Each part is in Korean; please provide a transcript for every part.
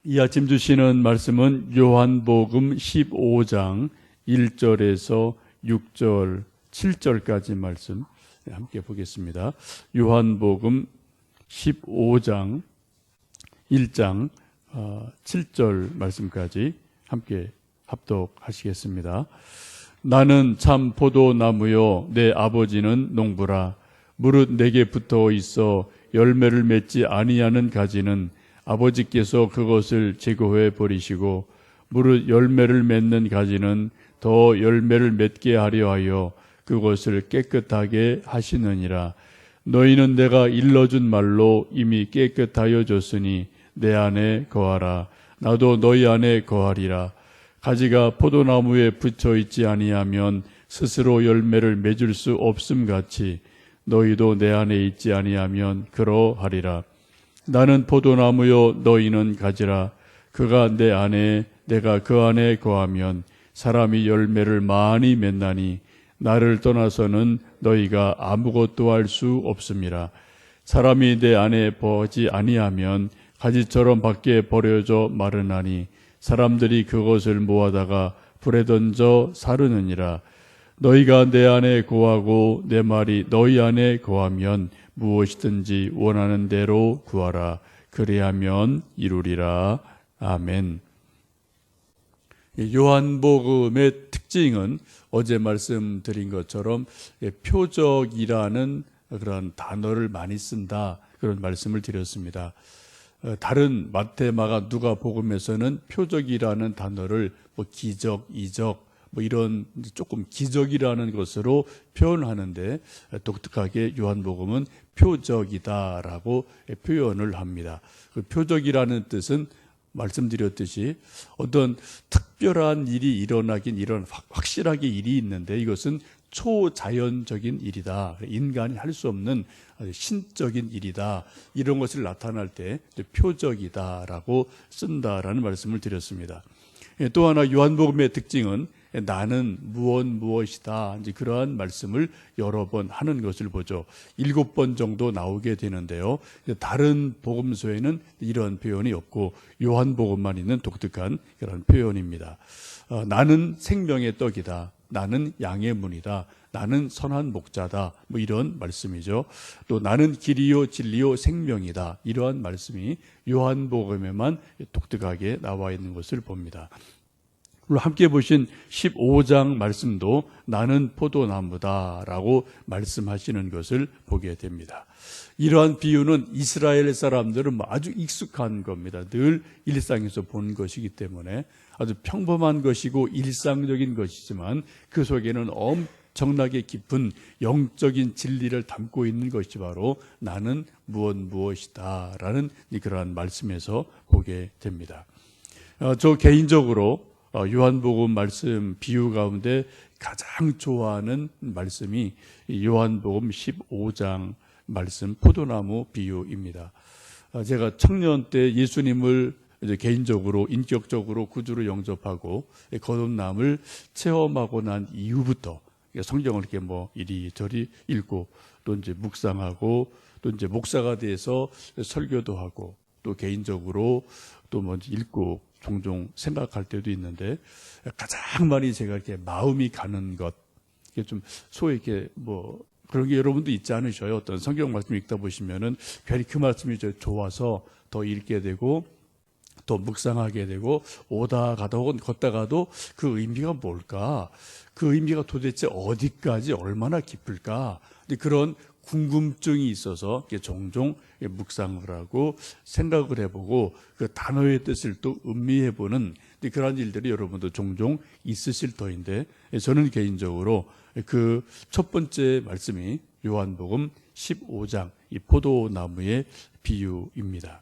이 아침 주시는 말씀은 요한복음 15장 1절에서 6절, 7절까지 말씀 함께 보겠습니다. 요한복음 15장 1장 7절 말씀까지 함께 합독하시겠습니다. 나는 참 포도나무요 내 아버지는 농부라. 무릇 내게 붙어 있어 열매를 맺지 아니하는 가지는 아버지께서 그것을 제거해 버리시고, 무릇 열매를 맺는 가지는 더 열매를 맺게 하려 하여 그것을 깨끗하게 하시느니라. 너희는 내가 일러준 말로 이미 깨끗하여 졌으니 내 안에 거하라. 나도 너희 안에 거하리라. 가지가 포도나무에 붙어 있지 아니하면 스스로 열매를 맺을 수 없음 같이 너희도 내 안에 있지 아니하면 그러하리라. 나는 포도나무요 너희는 가지라. 그가 내 안에 내가 그 안에 거하면 사람이 열매를 많이 맺나니 나를 떠나서는 너희가 아무것도 할 수 없음이라. 사람이 내 안에 거하지 아니하면 가지처럼 밖에 버려져 마르나니 사람들이 그것을 모아다가 불에 던져 사르느니라. 너희가 내 안에 거하고 내 말이 너희 안에 거하면 무엇이든지 원하는 대로 구하라. 그리하면 이루리라. 아멘. 요한복음의 특징은 어제 말씀드린 것처럼 표적이라는 그런 단어를 많이 쓴다, 그런 말씀을 드렸습니다. 다른 마태, 마가, 누가 복음에서는 표적이라는 단어를 기적, 이적 이런 조금 기적이라는 것으로 표현하는데, 독특하게 요한복음은 표적이다라고 표현을 합니다. 그 표적이라는 뜻은 말씀드렸듯이 어떤 특별한 일이 일어나긴 확실하게 일이 있는데 이것은 초자연적인 일이다. 인간이 할 수 없는 신적인 일이다. 이런 것을 나타날 때 표적이다라고 쓴다라는 말씀을 드렸습니다. 또 하나 요한복음의 특징은 나는 무엇이다. 이제 그러한 말씀을 여러 번 하는 것을 보죠. 7번 정도 나오게 되는데요. 다른 복음서에는 이런 표현이 없고 요한복음만 있는 독특한 그런 표현입니다. 나는 생명의 떡이다. 나는 양의 문이다. 나는 선한 목자다. 이런 말씀이죠. 또 나는 길이요 진리요 생명이다. 이러한 말씀이 요한복음에만 독특하게 나와 있는 것을 봅니다. 함께 보신 15장 말씀도 나는 포도나무다라고 말씀하시는 것을 보게 됩니다. 이러한 비유는 이스라엘 사람들은 아주 익숙한 겁니다. 늘 일상에서 본 것이기 때문에 아주 평범한 것이고 일상적인 것이지만 그 속에는 엄청나게 깊은 영적인 진리를 담고 있는 것이 바로 나는 무엇이다 라는 그러한 말씀에서 보게 됩니다. 저 개인적으로 요한복음 말씀 비유 가운데 가장 좋아하는 말씀이 요한복음 15장 말씀 포도나무 비유입니다. 제가 청년 때 예수님을 이제 개인적으로 인격적으로 구주로 영접하고 거듭남을 체험하고 난 이후부터 성경을 이렇게 이리저리 읽고 또 이제 묵상하고 또 이제 목사가 돼서 설교도 하고 또 개인적으로 또 읽고 종종 생각할 때도 있는데, 가장 많이 제가 이렇게 마음이 가는 것, 이게 좀 소위 이렇게 그런 게 여러분도 있지 않으셔요? 어떤 성경 말씀 읽다 보시면은 괜히 그 말씀이 좋아서 더 읽게 되고 또 묵상하게 되고 오다 가다 혹은 걷다가도 그 의미가 뭘까? 그 의미가 도대체 어디까지 얼마나 깊을까? 그런 궁금증이 있어서 종종 묵상을 하고 생각을 해보고 그 단어의 뜻을 또 음미해보는 그런 일들이 여러분도 종종 있으실 터인데, 저는 개인적으로 그 첫 번째 말씀이 요한복음 15장 이 포도나무의 비유입니다.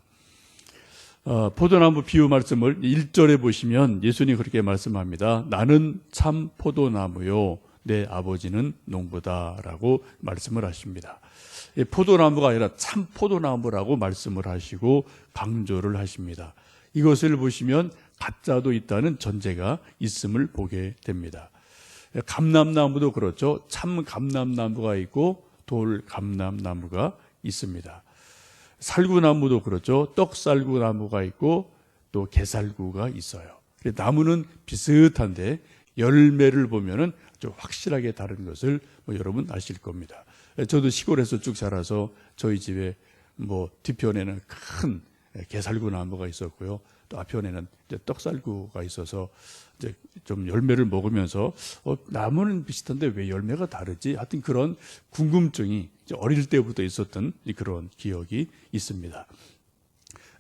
포도나무 비유 말씀을 1절에 보시면 예수님이 그렇게 말씀합니다. 나는 참 포도나무요 내 아버지는 농부다라고 말씀을 하십니다. 포도나무가 아니라 참 포도나무라고 말씀을 하시고 강조를 하십니다. 이것을 보시면 가짜도 있다는 전제가 있음을 보게 됩니다. 감람나무도 그렇죠. 참 감람나무가 있고 돌 감람나무가 있습니다. 살구나무도 그렇죠. 떡살구나무가 있고 또 게살구가 있어요. 나무는 비슷한데 열매를 보면은 좀 확실하게 다른 것을 여러분 아실 겁니다. 저도 시골에서 쭉 자라서 저희 집에 뒤편에는 큰 게살구 나무가 있었고요. 또 앞편에는 이제 떡살구가 있어서 이제 좀 열매를 먹으면서 나무는 비슷한데 왜 열매가 다르지? 하여튼 그런 궁금증이 어릴 때부터 있었던 그런 기억이 있습니다.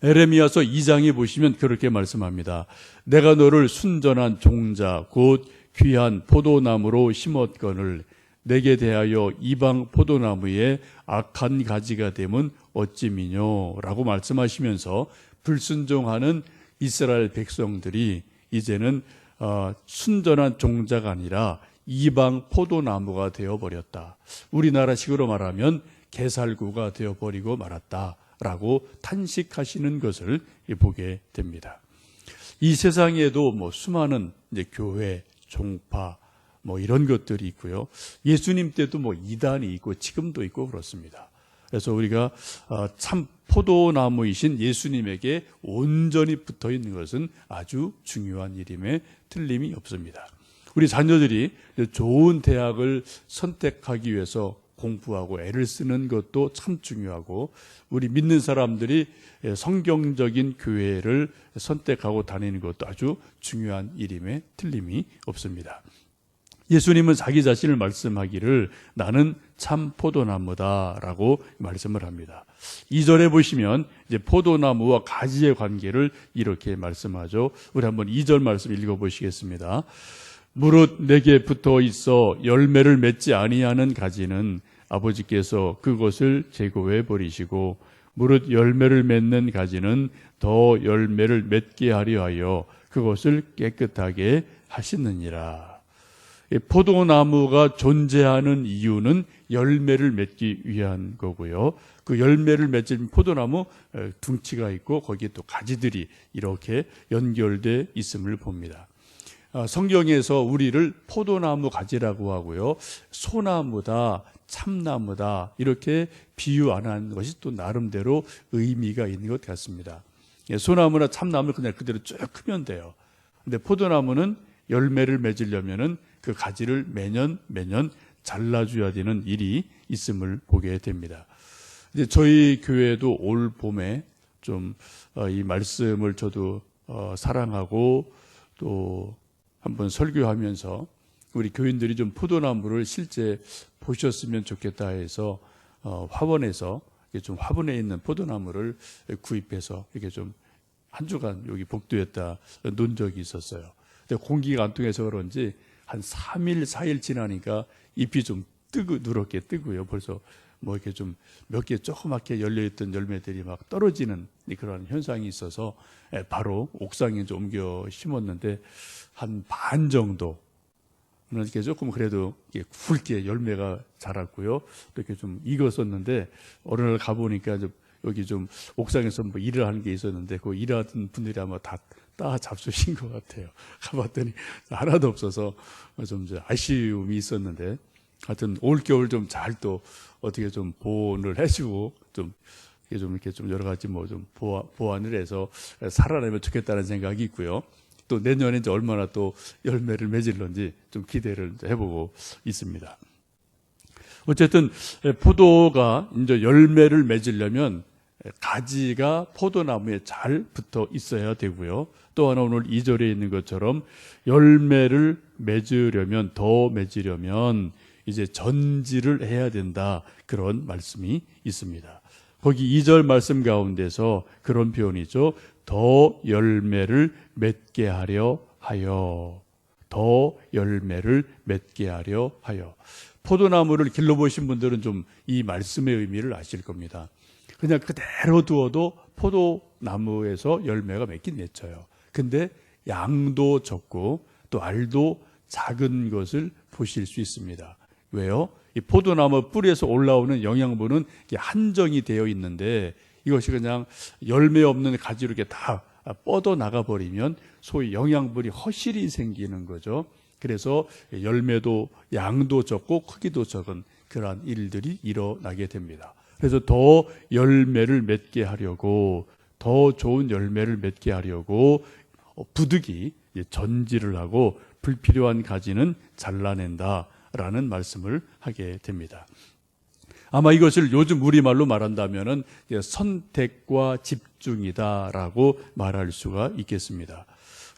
에레미야서 2장에 보시면 그렇게 말씀합니다. 내가 너를 순전한 종자 곧 귀한 포도나무로 심었거늘 내게 대하여 이방 포도나무에 악한 가지가 되면 어찌 미뇨 라고 말씀하시면서 불순종하는 이스라엘 백성들이 이제는 순전한 종자가 아니라 이방 포도나무가 되어버렸다. 우리나라식으로 말하면 게살구가 되어버리고 말았다라고 탄식하시는 것을 보게 됩니다. 이 세상에도 수많은 이제 교회, 종파 이런 것들이 있고요. 예수님 때도 이단이 있고 지금도 있고 그렇습니다. 그래서 우리가 참 포도나무이신 예수님에게 온전히 붙어 있는 것은 아주 중요한 일임에 틀림이 없습니다. 우리 자녀들이 좋은 대학을 선택하기 위해서 공부하고 애를 쓰는 것도 참 중요하고 우리 믿는 사람들이 성경적인 교회를 선택하고 다니는 것도 아주 중요한 일임에 틀림이 없습니다. 예수님은 자기 자신을 말씀하기를 나는 참 포도나무다라고 말씀을 합니다. 2절에 보시면 이제 포도나무와 가지의 관계를 이렇게 말씀하죠. 우리 한번 2절 말씀 읽어보시겠습니다. 무릇 내게 붙어 있어 열매를 맺지 아니하는 가지는 아버지께서 그것을 제거해 버리시고 무릇 열매를 맺는 가지는 더 열매를 맺게 하려 하여 그것을 깨끗하게 하시느니라. 포도나무가 존재하는 이유는 열매를 맺기 위한 거고요. 그 열매를 맺은 포도나무 둥치가 있고 거기에 또 가지들이 이렇게 연결되어 있음을 봅니다. 성경에서 우리를 포도나무 가지라고 하고요. 소나무다, 참나무다 이렇게 비유 안 한 것이 또 나름대로 의미가 있는 것 같습니다. 소나무나 참나무를 그냥 그대로 쭉 크면 돼요. 근데 포도나무는 열매를 맺으려면은 그 가지를 매년 잘라줘야 되는 일이 있음을 보게 됩니다. 이제 저희 교회도 올 봄에 좀 이 말씀을 저도 사랑하고 또 한번 설교하면서 우리 교인들이 좀 포도나무를 실제 보셨으면 좋겠다 해서 화원에서 좀 화분에 있는 포도나무를 구입해서 이렇게 좀 한 주간 여기 복도에다 놓은 적이 있었어요. 근데 공기가 안 통해서 그런지 한 3일, 4일 지나니까 잎이 좀 누렇게 뜨고요. 벌써 이렇게 좀 몇 개 조그맣게 열려있던 열매들이 막 떨어지는 그런 현상이 있어서 바로 옥상에 좀 옮겨 심었는데 한 반 정도 이렇게 조금 그래도 굵게 열매가 자랐고요. 이렇게 좀 익었었는데 어느 날 가보니까 여기 좀 옥상에서 일을 하는 게 있었는데 그 일하던 분들이 아마 다 잡수신 것 같아요. 가봤더니 하나도 없어서 좀 아쉬움이 있었는데 하여튼 올 겨울 좀 잘 또 어떻게 좀 보온을 해주고 좀 이렇게 좀 여러 가지 좀 보완을 해서 살아내면 좋겠다는 생각이 있고요. 또 내년에 이제 얼마나 또 열매를 맺을런지 좀 기대를 해보고 있습니다. 어쨌든 포도가 이제 열매를 맺으려면 가지가 포도나무에 잘 붙어 있어야 되고요. 또 하나 오늘 2절에 있는 것처럼 열매를 맺으려면 더 맺으려면 이제 전지를 해야 된다. 그런 말씀이 있습니다. 거기 2절 말씀 가운데서 그런 표현이죠. 더 열매를 맺게 하려 하여. 더 열매를 맺게 하려 하여. 포도나무를 길러보신 분들은 좀 이 말씀의 의미를 아실 겁니다. 그냥 그대로 두어도 포도나무에서 열매가 맺긴 맺혀요. 근데 양도 적고 또 알도 작은 것을 보실 수 있습니다. 왜요? 이 포도나무 뿌리에서 올라오는 영양분은 한정이 되어 있는데 이것이 그냥 열매 없는 가지로 이렇게 다 뻗어 나가 버리면 소위 영양분이 허실이 생기는 거죠. 그래서 열매도 양도 적고 크기도 적은 그러한 일들이 일어나게 됩니다. 그래서 더 열매를 맺게 하려고 더 좋은 열매를 맺게 하려고 부득이 전지를 하고 불필요한 가지는 잘라낸다라는 말씀을 하게 됩니다. 아마 이것을 요즘 우리말로 말한다면은 선택과 집중이다라고 말할 수가 있겠습니다.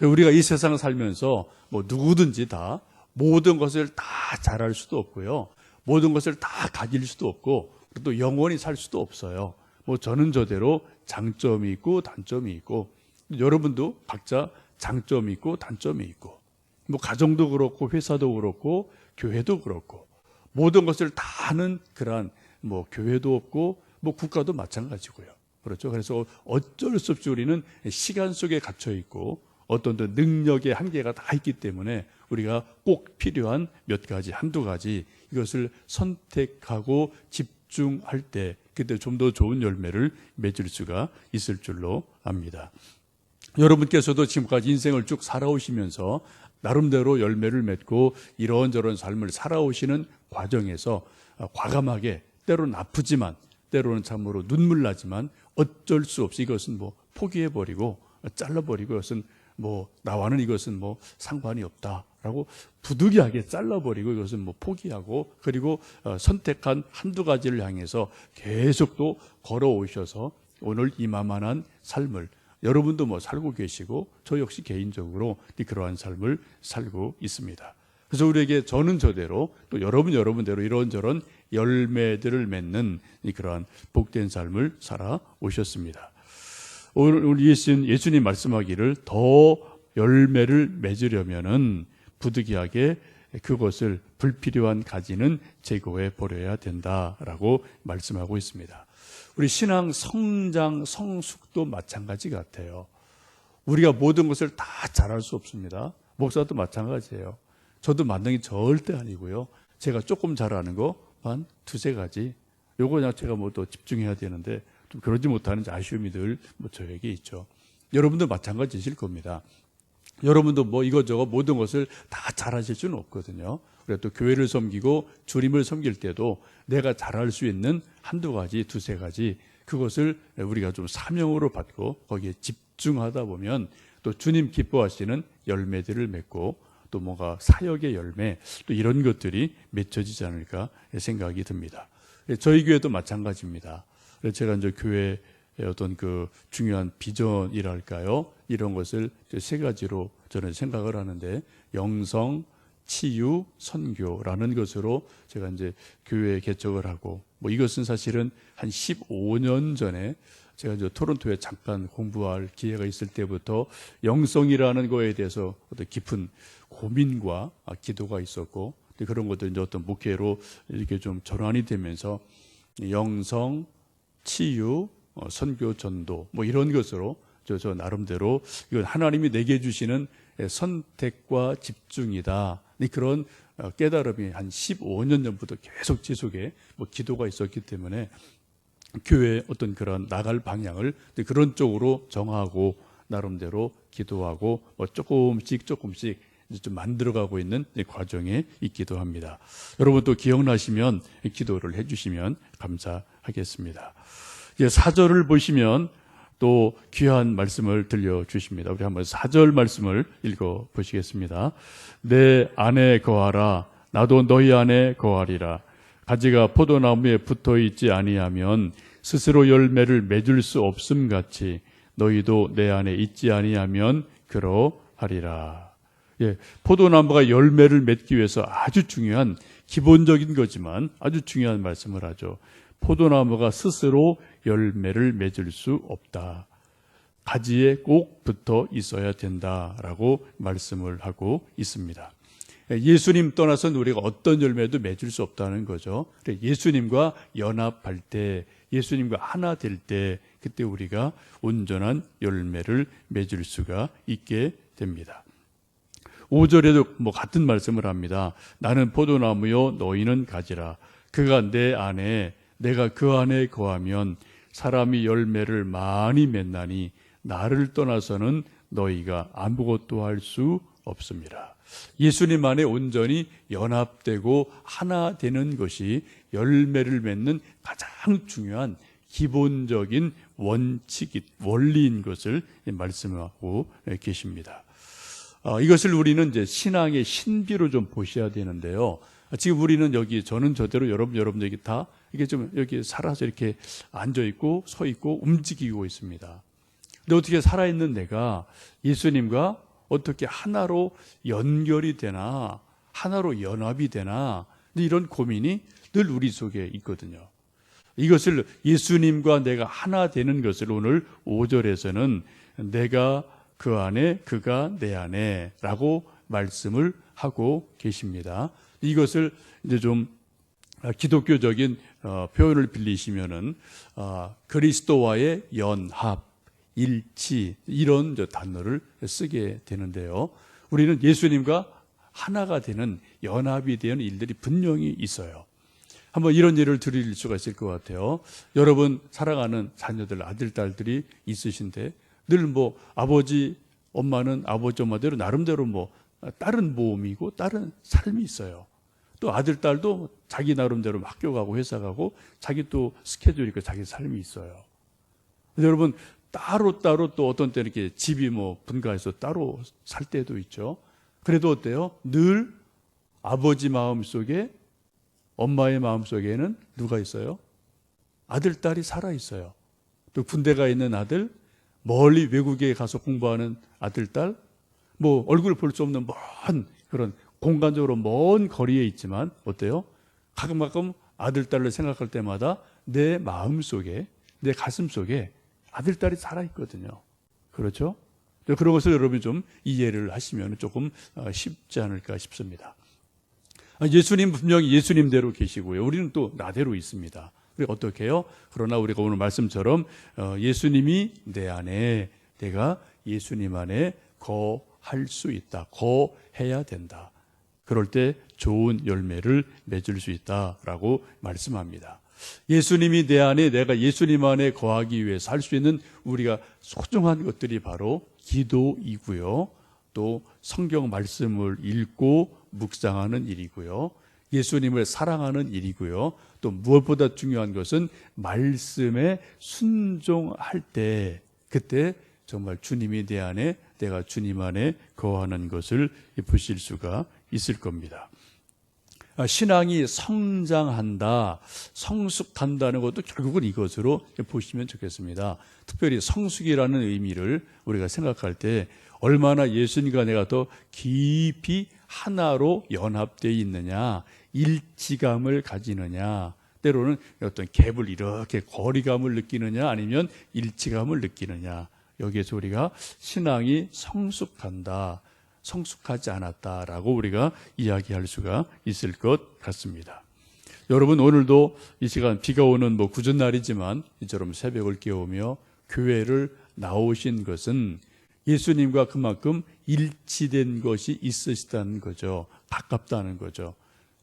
우리가 이 세상 살면서 뭐 누구든지 다 모든 것을 다 잘할 수도 없고요. 모든 것을 다 가질 수도 없고 또 영원히 살 수도 없어요. 뭐 저는 저대로 장점이 있고 단점이 있고 여러분도 각자 장점이 있고 단점이 있고 뭐 가정도 그렇고 회사도 그렇고 교회도 그렇고 모든 것을 다 하는 그러한 뭐 교회도 없고 뭐 국가도 마찬가지고요. 그렇죠. 그래서 어쩔 수 없이 우리는 시간 속에 갇혀 있고 어떤 능력의 한계가 다 있기 때문에 우리가 꼭 필요한 몇 가지, 한두 가지 이것을 선택하고 집중할 때 그때 좀 더 좋은 열매를 맺을 수가 있을 줄로 압니다. 여러분께서도 지금까지 인생을 쭉 살아오시면서 나름대로 열매를 맺고 이런저런 삶을 살아오시는 과정에서 과감하게 때로는 아프지만 때로는 참으로 눈물 나지만 어쩔 수 없이 이것은 뭐 포기해버리고 잘라버리고 이것은 뭐 나와는 이것은 뭐 상관이 없다라고 부득이하게 잘라버리고 이것은 뭐 포기하고 그리고 선택한 한두 가지를 향해서 계속 또 걸어오셔서 오늘 이만한 삶을 여러분도 뭐 살고 계시고 저 역시 개인적으로 그러한 삶을 살고 있습니다. 그래서 우리에게 저는 저대로 또 여러분대로 이런저런 열매들을 맺는 그러한 복된 삶을 살아오셨습니다. 오늘 예수님 말씀하기를 더 열매를 맺으려면은 부득이하게 그것을 불필요한 가지는 제거해 버려야 된다라고 말씀하고 있습니다. 우리 신앙 성장, 성숙도 마찬가지 같아요. 우리가 모든 것을 다 잘할 수 없습니다. 목사도 마찬가지예요. 저도 만능이 절대 아니고요. 제가 조금 잘하는 거 한 두세 가지. 요거 그냥 제가 뭐 또 집중해야 되는데 좀 그러지 못하는 아쉬움이 늘 뭐 저에게 있죠. 여러분도 마찬가지실 겁니다. 여러분도 뭐 이것저것 모든 것을 다 잘하실 수는 없거든요. 우리가 또 교회를 섬기고 주님을 섬길 때도 내가 잘할 수 있는 한두 가지, 두세 가지 그것을 우리가 좀 사명으로 받고 거기에 집중하다 보면 또 주님 기뻐하시는 열매들을 맺고 또 뭔가 사역의 열매 또 이런 것들이 맺혀지지 않을까 생각이 듭니다. 저희 교회도 마찬가지입니다. 제가 이제 교회의 어떤 그 중요한 비전이랄까요? 이런 것을 세 가지로 저는 생각을 하는데 영성, 치유, 선교라는 것으로 제가 이제 교회 개척을 하고 뭐 이것은 사실은 한 15년 전에 제가 이제 토론토에 잠깐 공부할 기회가 있을 때부터 영성이라는 거에 대해서 어떤 깊은 고민과 기도가 있었고 그런 것도 이제 어떤 목회로 이렇게 좀 전환이 되면서 영성, 치유, 선교, 전도 뭐 이런 것으로 저 나름대로 이건 하나님이 내게 주시는 선택과 집중이다. 그런 깨달음이 한 15년 전부터 계속 지속해 뭐 기도가 있었기 때문에 교회의 어떤 그런 나갈 방향을 그런 쪽으로 정하고 나름대로 기도하고 뭐 조금씩 이제 좀 만들어가고 있는 과정에 있기도 합니다. 여러분 또 기억나시면 기도를 해주시면 감사하겠습니다. 이제 4절을 보시면 또 귀한 말씀을 들려주십니다. 우리 한번 4절 말씀을 읽어보시겠습니다. 내 안에 거하라 나도 너희 안에 거하리라. 가지가 포도나무에 붙어있지 아니하면 스스로 열매를 맺을 수 없음 같이 너희도 내 안에 있지 아니하면 그러하리라. 포도나무가 열매를 맺기 위해서 아주 중요한 기본적인 거지만 아주 중요한 말씀을 하죠. 포도나무가 스스로 열매를 맺을 수 없다. 가지에 꼭 붙어 있어야 된다라고 말씀을 하고 있습니다. 예수님 떠나서는 우리가 어떤 열매도 맺을 수 없다는 거죠. 예수님과 연합할 때, 예수님과 하나 될 때, 그때 우리가 온전한 열매를 맺을 수가 있게 됩니다. 5절에도 뭐 같은 말씀을 합니다. 나는 포도나무요 너희는 가지라. 그가 내 안에 내가 그 안에 거하면 사람이 열매를 많이 맺나니 나를 떠나서는 너희가 아무것도 할 수 없습니다. 예수님 안에 온전히 연합되고 하나 되는 것이 열매를 맺는 가장 중요한 기본적인 원리인 것을 말씀하고 계십니다. 이것을 우리는 이제 신앙의 신비로 좀 보셔야 되는데요. 지금 우리는 여기 저는 저대로 여러분 여기 다 이게 좀 여기 살아서 이렇게 앉아 있고 서 있고 움직이고 있습니다. 근데 어떻게 살아있는 내가 예수님과 어떻게 하나로 연결이 되나, 하나로 연합이 되나, 이런 고민이 늘 우리 속에 있거든요. 이것을 예수님과 내가 하나 되는 것을 오늘 5절에서는 내가 그 안에 그가 내 안에 라고 말씀을 하고 계십니다. 이것을 이제 좀 기독교적인 표현을 빌리시면은 그리스도와의 연합, 일치 이런 단어를 쓰게 되는데요. 우리는 예수님과 하나가 되는 연합이 되는 일들이 분명히 있어요. 한번 이런 예를 드릴 수가 있을 것 같아요. 여러분 사랑하는 자녀들, 아들, 딸들이 있으신데 늘 뭐 아버지, 엄마는 아버지, 엄마대로 나름대로 뭐 다른 모험이고 다른 삶이 있어요. 또 아들, 딸도 자기 나름대로 학교 가고 회사 가고 자기 또 스케줄이 있고 자기 삶이 있어요. 여러분 따로따로 또 어떤 때는 이렇게 집이 뭐 분가해서 따로 살 때도 있죠. 그래도 어때요? 늘 아버지 마음속에 엄마의 마음속에는 누가 있어요? 아들, 딸이 살아 있어요. 또 군대 가 있는 아들, 멀리 외국에 가서 공부하는 아들, 딸, 뭐 얼굴 볼 수 없는 먼 그런 공간적으로 먼 거리에 있지만 어때요? 가끔 아들, 딸을 생각할 때마다 내 마음속에, 내 가슴 속에 아들, 딸이 살아있거든요. 그렇죠? 그런 것을 여러분이 좀 이해를 하시면 조금 쉽지 않을까 싶습니다. 예수님 분명히 예수님대로 계시고요. 우리는 또 나대로 있습니다. 우리가 어떻게 해요? 그러나 우리가 오늘 말씀처럼 예수님이 내 안에, 내가 예수님 안에 거할 수 있다. 거해야 된다. 그럴 때 좋은 열매를 맺을 수 있다라고 말씀합니다. 예수님이 내 안에, 내가 예수님 안에 거하기 위해서 할 수 있는 우리가 소중한 것들이 바로 기도이고요. 또 성경 말씀을 읽고 묵상하는 일이고요. 예수님을 사랑하는 일이고요. 또 무엇보다 중요한 것은 말씀에 순종할 때, 그때 정말 주님이 내 안에, 내가 주님 안에 거하는 것을 보실 수가 있을 겁니다. 신앙이 성장한다, 성숙한다는 것도 결국은 이것으로 보시면 좋겠습니다. 특별히 성숙이라는 의미를 우리가 생각할 때 얼마나 예수님과 내가 더 깊이 하나로 연합되어 있느냐, 일치감을 가지느냐, 때로는 어떤 갭을 이렇게 거리감을 느끼느냐 아니면 일치감을 느끼느냐, 여기에서 우리가 신앙이 성숙한다, 성숙하지 않았다라고 우리가 이야기할 수가 있을 것 같습니다. 여러분 오늘도 이 시간 비가 오는 굳은 날이지만 이처럼 새벽을 깨우며 교회를 나오신 것은 예수님과 그만큼 일치된 것이 있으시다는 거죠. 가깝다는 거죠.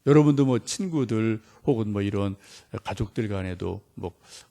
여러분도 친구들 혹은 이런 가족들 간에도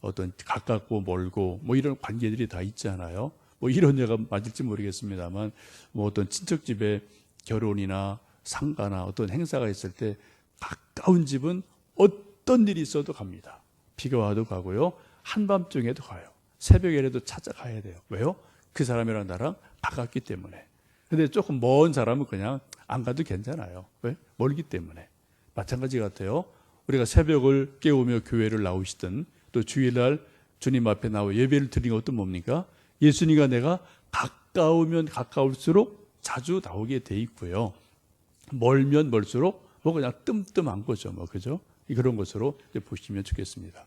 어떤 가깝고 멀고 이런 관계들이 다 있잖아요. 이런 예가 맞을지 모르겠습니다만 어떤 친척집에 결혼이나 상가나 어떤 행사가 있을 때 가까운 집은 어떤 일이 있어도 갑니다. 비가 와도 가고요. 한밤중에도 가요. 새벽에라도 찾아가야 돼요. 왜요? 그 사람이랑 나랑 가깝기 때문에. 근데 조금 먼 사람은 그냥 안 가도 괜찮아요. 왜? 멀기 때문에. 마찬가지 같아요. 우리가 새벽을 깨우며 교회를 나오시든 또 주일날 주님 앞에 나와 예배를 드리는 것도 뭡니까? 예수님과 내가 가까우면 가까울수록 자주 나오게 돼 있고요. 멀면 멀수록 그냥 뜸뜸한 거죠. 그죠? 그런 것으로 보시면 좋겠습니다.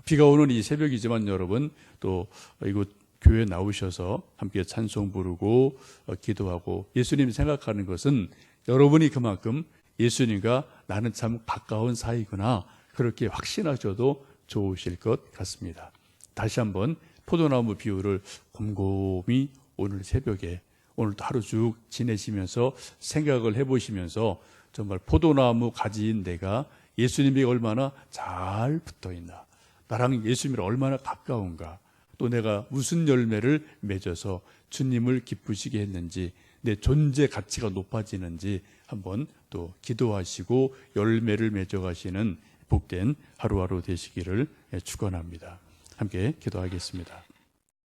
비가 오는 이 새벽이지만 여러분 또 이곳 교회 나오셔서 함께 찬송 부르고 기도하고 예수님 생각하는 것은 여러분이 그만큼 예수님과 나는 참 가까운 사이구나 그렇게 확신하셔도 좋으실 것 같습니다. 다시 한번 포도나무 비유를 곰곰이 오늘 새벽에 오늘도 하루 쭉 지내시면서 생각을 해보시면서 정말 포도나무 가지인 내가 예수님이 얼마나 잘 붙어있나, 나랑 예수님이 얼마나 가까운가, 또 내가 무슨 열매를 맺어서 주님을 기쁘시게 했는지, 내 존재 가치가 높아지는지 한번 또 기도하시고 열매를 맺어가시는 복된 하루하루 되시기를 축원합니다. 함께 기도하겠습니다.